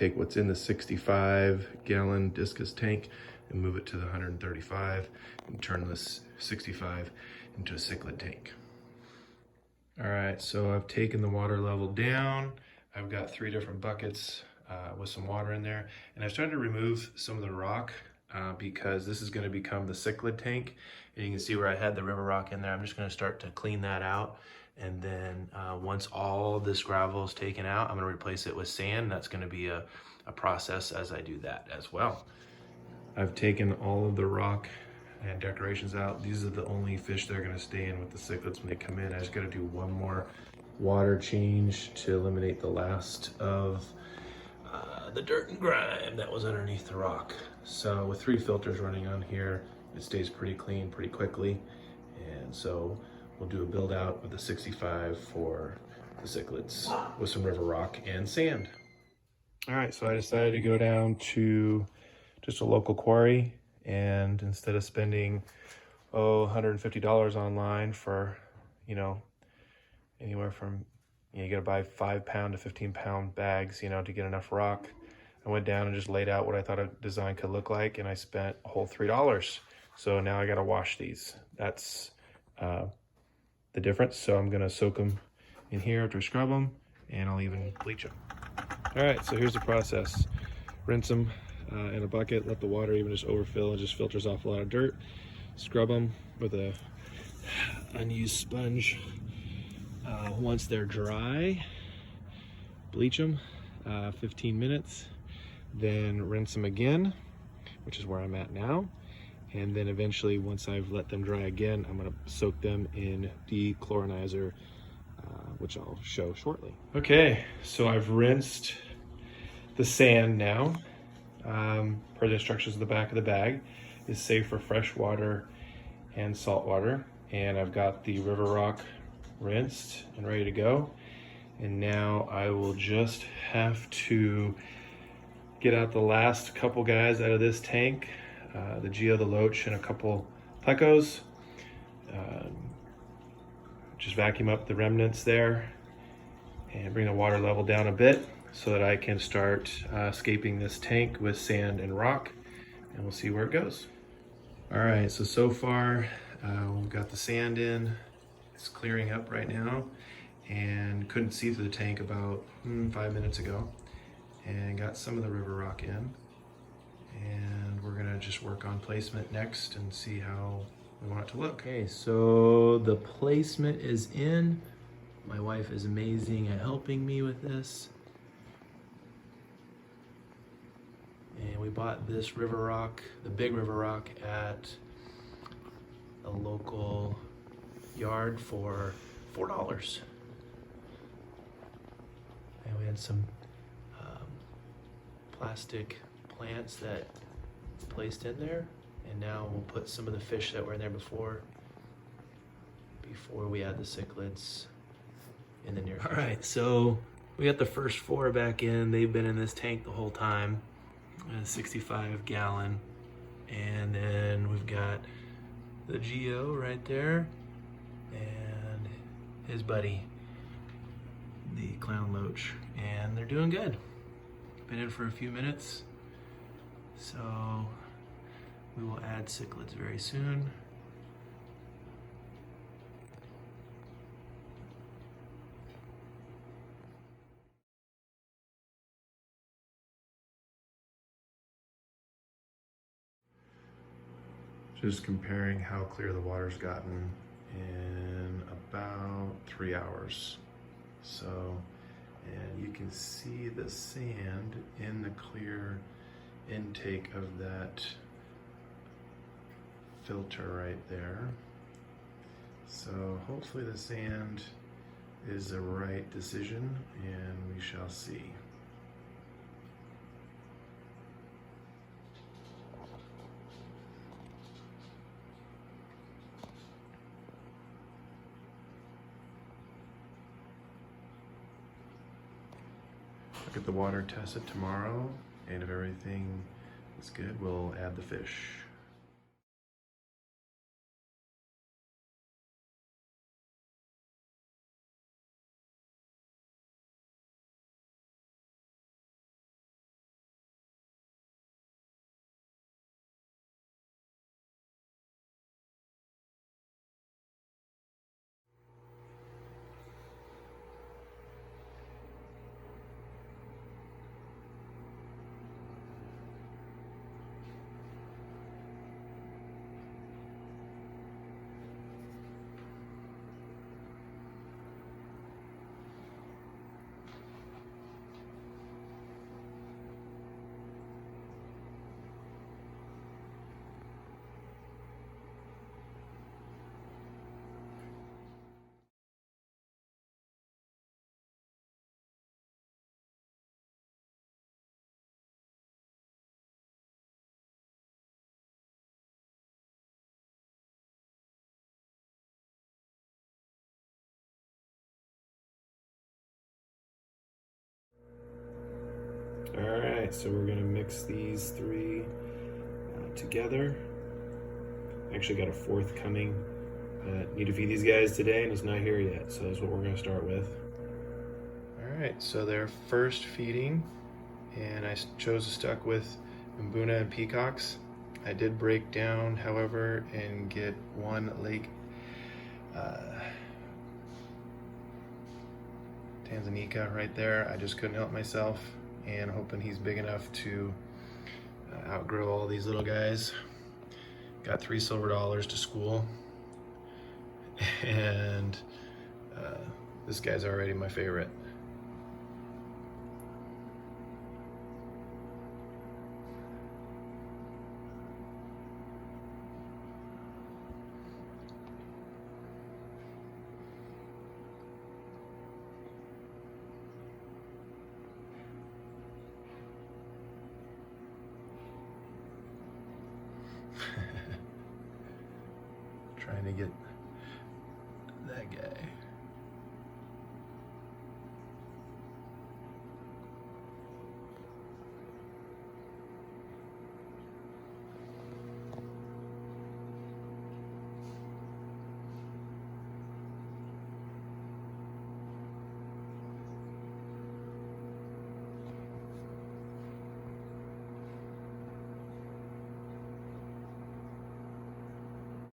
take what's in the 65-gallon discus tank and move it to the 135 and turn this 65 into a Cichlid tank. All right, so I've taken the water level down. I've got 3 different buckets with some water in there, and I've started to remove some of the rock because this is going to become the Cichlid tank. And you can see where I had the river rock in there. I'm just going to start to clean that out, and then once all this gravel is taken out, I'm going to replace it with sand. That's going to be a process as I do that as well. I've taken all of the rock and decorations out. These are the only fish that are going to stay in with the cichlids when they come in. I just got to do one more water change to eliminate the last of the dirt and grime that was underneath the rock. So with 3 filters running on here, it stays pretty clean pretty quickly. And so we'll do a build out with the 65 for the cichlids with some river rock and sand. All right, so I decided to go down to just a local quarry, and instead of spending $150 online for, anywhere from, you gotta buy 5-pound to 15-pound bags, to get enough rock, I went down and just laid out what I thought a design could look like, and I spent a whole $3. So now I gotta wash these. That's the difference. So I'm gonna soak them in here after I scrub them, and I'll even bleach them. All right, so here's the process. Rinse them in a bucket, let the water even just overfill, and just filters off a lot of dirt. Scrub them with a unused sponge. Once they're dry, bleach them 15 minutes, then rinse them again, which is where I'm at now. And then eventually, once I've let them dry again, I'm gonna soak them in dechlorinizer, which I'll show shortly. Okay, so I've rinsed the sand now. Per the instructions at the back of the bag, is safe for fresh water and salt water. And I've got the river rock rinsed and ready to go. And now I will just have to get out the last couple guys out of this tank, the Geo, the Loach, and a couple plecos. Just vacuum up the remnants there and bring the water level down a bit so that I can start scaping this tank with sand and rock, and we'll see where it goes. All right, so far we've got the sand in. It's clearing up right now, and couldn't see through the tank about 5 minutes ago, and got some of the river rock in. And we're gonna just work on placement next and see how we want it to look. Okay, so the placement is in. My wife is amazing at helping me with this. And we bought this river rock, the big river rock, at a local yard for $4. And we had some plastic plants that placed in there. And now we'll put some of the fish that were in there before we add the cichlids in the near future. All right, so we got the first 4 back in. They've been in this tank the whole time, a 65-gallon. And then we've got the Geo right there and his buddy, the clown loach, and they're doing good. Been in for a few minutes, so we will add cichlids very soon. Just comparing how clear the water's gotten in about 3 hours. So, and you can see the sand in the clear intake of that filter right there. So hopefully the sand is the right decision, and we shall see. I'll get the water tested tomorrow, and if everything is good, we'll add the fish. right, so we're gonna mix these three together. I actually got a fourth coming. Need to feed these guys today, and it's not here yet, so that's what we're gonna start with. All right, so their first feeding, and I chose to stuck with Mbuna and peacocks. I did break down, however, and get one lake Tanzania right there. I just couldn't help myself, and hoping he's big enough to outgrow all these little guys. Got $3 silver to school, and this guy's already my favorite. Trying to get that guy.